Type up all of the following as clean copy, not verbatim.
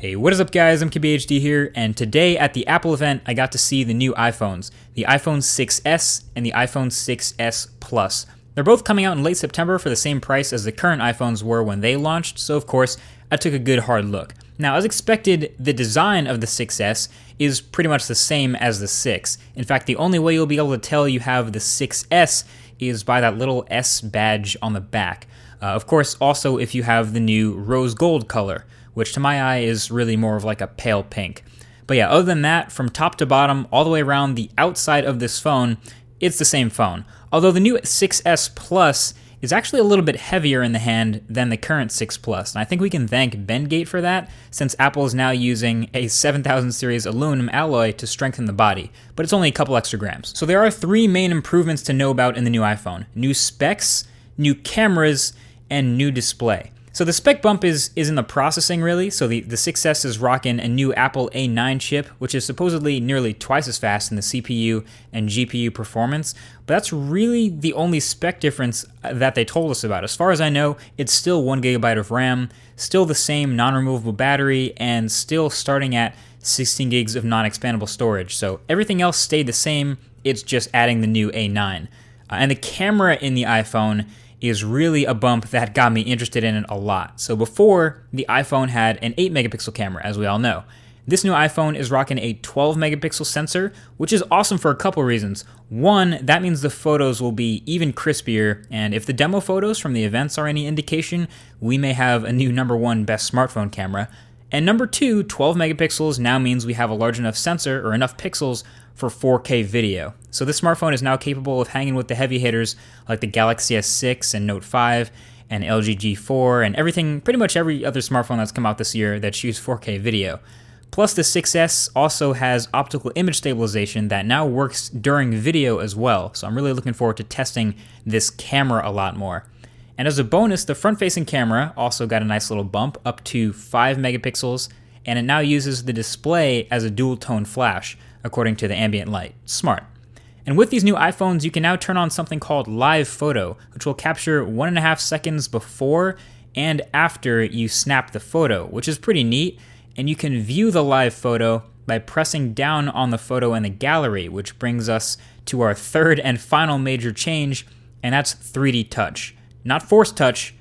Hey, what is up guys, I'm KBHD here, and today at the Apple event I got to see the new iPhones, the iPhone 6s and the iPhone 6s Plus. They're both coming out in late September for the same price as the current iPhones were when they launched, so of course I took a good hard look. Now as expected, the design of the 6s is pretty much the same as the 6. In fact, the only way you'll be able to tell you have the 6s is by that little S badge on the back. Of course, also if you have the new rose gold color, which to my eye is really more of like a pale pink. But yeah, other than that, from top to bottom, all the way around the outside of this phone, it's the same phone. Although the new 6S Plus is actually a little bit heavier in the hand than the current 6 Plus, and I think we can thank Bendgate for that, since Apple is now using a 7000 series aluminum alloy to strengthen the body, but it's only a couple extra grams. So there are three main improvements to know about in the new iPhone: new specs, new cameras, and new display. So the spec bump is in the processing really. So the 6S is rocking a new Apple A9 chip, which is supposedly nearly twice as fast in the CPU and GPU performance. But that's really the only spec difference that they told us about. As far as I know, it's still 1GB of RAM, still the same non-removable battery, and still starting at 16 gigs of non-expandable storage. So everything else stayed the same, it's just adding the new A9. And the camera in the iPhone is really a bump that got me interested in it a lot. So before, the iPhone had an 8 megapixel camera, as we all know. This new iPhone is rocking a 12 megapixel sensor, which is awesome for a couple reasons. One, that means the photos will be even crispier, and if the demo photos from the events are any indication, we may have a new #1 best smartphone camera. And number two, 12 megapixels now means we have a large enough sensor, or enough pixels, for 4K video. So this smartphone is now capable of hanging with the heavy hitters like the Galaxy S6 and Note 5 and LG G4 and everything, pretty much every other smartphone that's come out this year that shoots 4K video. Plus the 6S also has optical image stabilization that now works during video as well. So I'm really looking forward to testing this camera a lot more. And as a bonus, the front-facing camera also got a nice little bump up to 5 megapixels, and it now uses the display as a dual-tone flash, according to the ambient light. Smart. And with these new iPhones, you can now turn on something called Live Photo, which will capture 1.5 seconds before and after you snap the photo, which is pretty neat. And you can view the live photo by pressing down on the photo in the gallery, which brings us to our third and final major change, and that's 3D touch. Not Force Touch,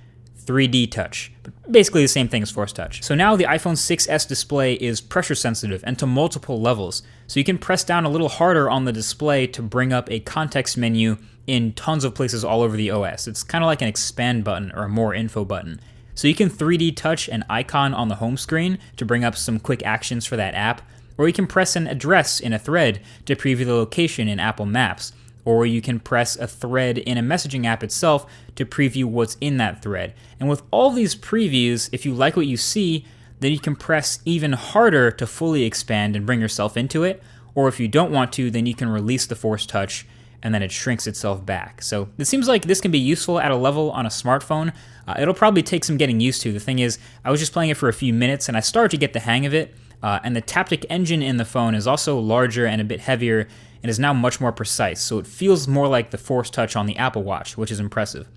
3D touch. But basically the same thing as Force Touch. So now the iPhone 6s display is pressure sensitive and to multiple levels. So you can press down a little harder on the display to bring up a context menu in tons of places all over the OS. It's kind of like an expand button or a more info button. So you can 3D touch an icon on the home screen to bring up some quick actions for that app, or you can press an address in a thread to preview the location in Apple Maps. Or you can press a thread in a messaging app itself to preview what's in that thread. And with all these previews, if you like what you see, then you can press even harder to fully expand and bring yourself into it. Or if you don't want to, then you can release the Force Touch and then it shrinks itself back. So it seems like this can be useful at a level on a smartphone. It'll probably take some getting used to. The thing is, I was just playing it for a few minutes and I started to get the hang of it. And the Taptic engine in the phone is also larger and a bit heavier and is now much more precise, so it feels more like the Force Touch on the Apple Watch, which is impressive.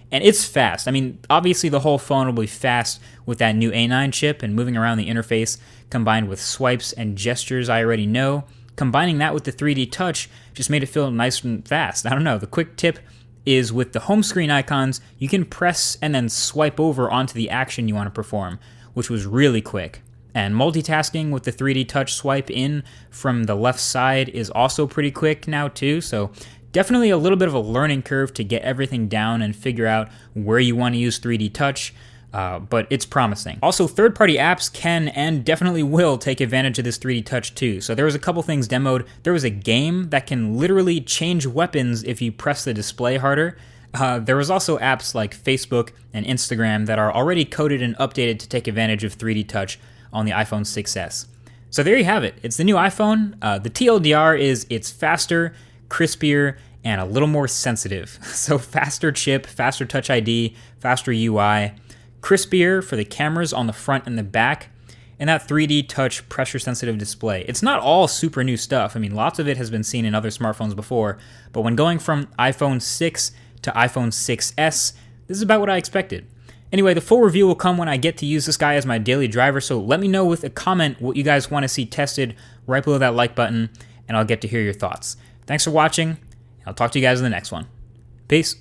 And it's fast. I mean, obviously the whole phone will be fast with that new A9 chip and moving around the interface, combined with swipes and gestures I already know. Combining that with the 3D touch just made it feel nice and fast. I don't know, the quick tip is with the home screen icons, you can press and then swipe over onto the action you want to perform, which was really quick. And multitasking with the 3D touch swipe in from the left side is also pretty quick now too, so definitely a little bit of a learning curve to get everything down and figure out where you want to use 3D touch, but it's promising. Also, third-party apps can and definitely will take advantage of this 3D touch too. So there was a couple things demoed. There was a game that can literally change weapons if you press the display harder. There was also apps like Facebook and Instagram that are already coded and updated to take advantage of 3D touch on the iPhone 6s. So there you have it. It's the new iPhone. The TLDR is it's faster, crispier, and a little more sensitive. So faster chip, faster Touch ID, faster UI, crispier for the cameras on the front and the back, and that 3D touch pressure sensitive display. It's not all super new stuff. I mean, lots of it has been seen in other smartphones before, but when going from iPhone 6 to iPhone 6s, this is about what I expected. Anyway, the full review will come when I get to use this guy as my daily driver, so let me know with a comment what you guys want to see tested right below that like button, and I'll get to hear your thoughts. Thanks for watching. I'll talk to you guys in the next one. Peace.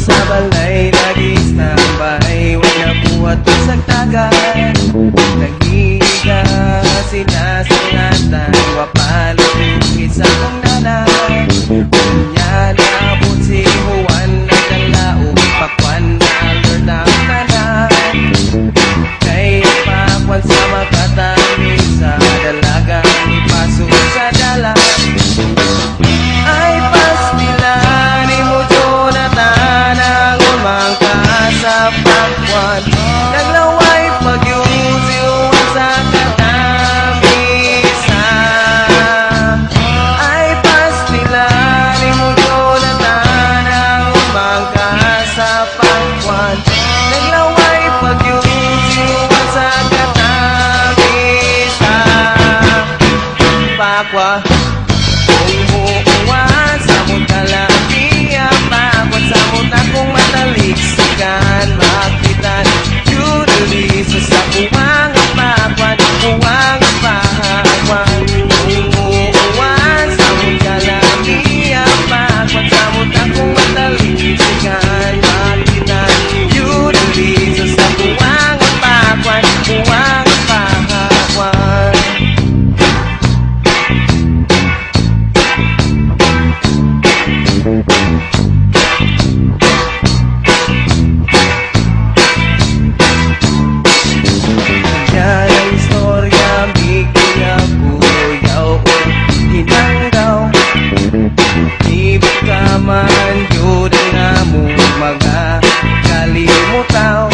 Sa balay, lagi standby, wala buhat sa tagan. Naghihiga, sinasangatan, wapalupit sa kong nanay. Kanya naabot si Juan, nagdalaog, pakwan na alert ang tanan. Kaya pakwan sa makatami, sa dalagang ipasok sa dalan. Ay pastilan, imo Jonathan, ang umang sa pakwan. Naglaway pagyusiwan sa katamisa. Ay pastilan, imo Jonathan, ang umang sa pakwan. Naglaway pagyusiwan sa katamisa. Pakwa umuuwan sa mong kalamiya, pakwan sa mong takong mataliksikan, makitan yuduli sa buwang at pakwan, buwang at pakwan. Umuuwan sa mong kalamiya, pakwan sa mong takong mataliksikan, makitan yuduli sa buwang at pakwan, buwang at pakwan. Yan ang istorya, bigyan na buyaw o hinanggaw. Ibig ka man, yun na mo mga kalimutaw.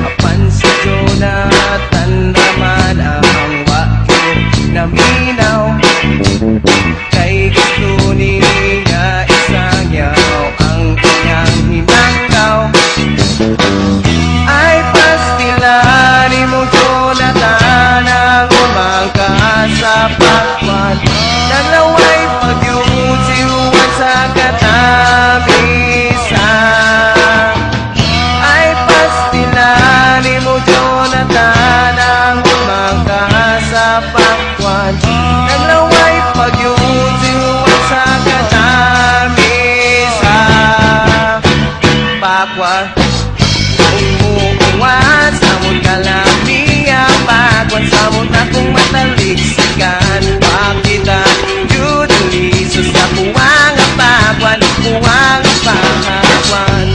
Apan sa Jonathan naman ang wakyo na minaw. Kay gusto niya isang yaw ang kanyang hinanggaw. Ay pastilan, imo Jonathan, ang umangka sa pakwan. Naglaway pagyusiwan sa katamisa. Ay pastilan, imo Jonathan, ang umangka sa pakwan. Naglaway pagyusiwan sa katamisa. Pakwan umuuwan sa mong kalamiya, pakwan sa mong takong mataliksikan, pakitan yuduli sa buwang at pakwan, buwang at pakwan.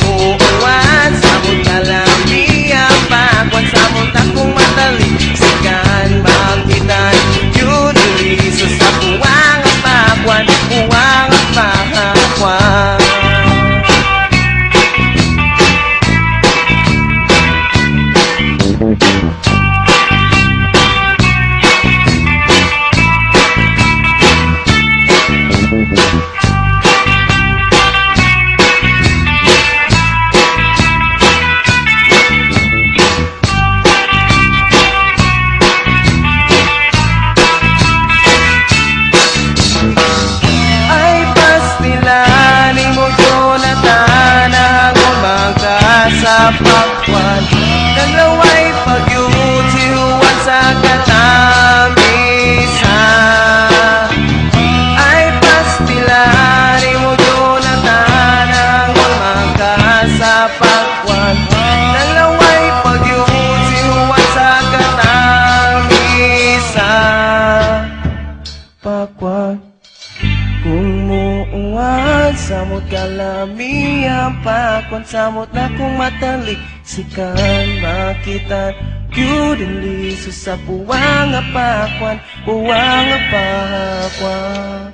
Umuuwan sa mong kalamiya, pakwan sa mong takong mataliksikan, pakitan yuduli sa buwang at pakwan, buwang at pakwan. Sa pakwan, naglaway pagyusiwan sa katamisa. Ay pastilan, imo Jonathan, ang umangka sa pakwan. Naglaway pagyusiwan sa katamisa. Pakwan, kung muuwan sa samot kalami ang pakwan samot na kung matalik sikan makita Yudili sa puwang apakwan puwang apakwan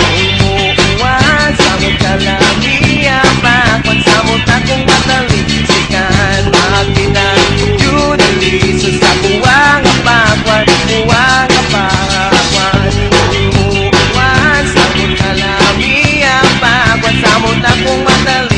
umuuwan samot kalami ang pakwan samot na kung matalik sikan makita Yudili sa puwang apakwan puwang apakwan umuuwan samot kalami ang pakwan samot na kung matalik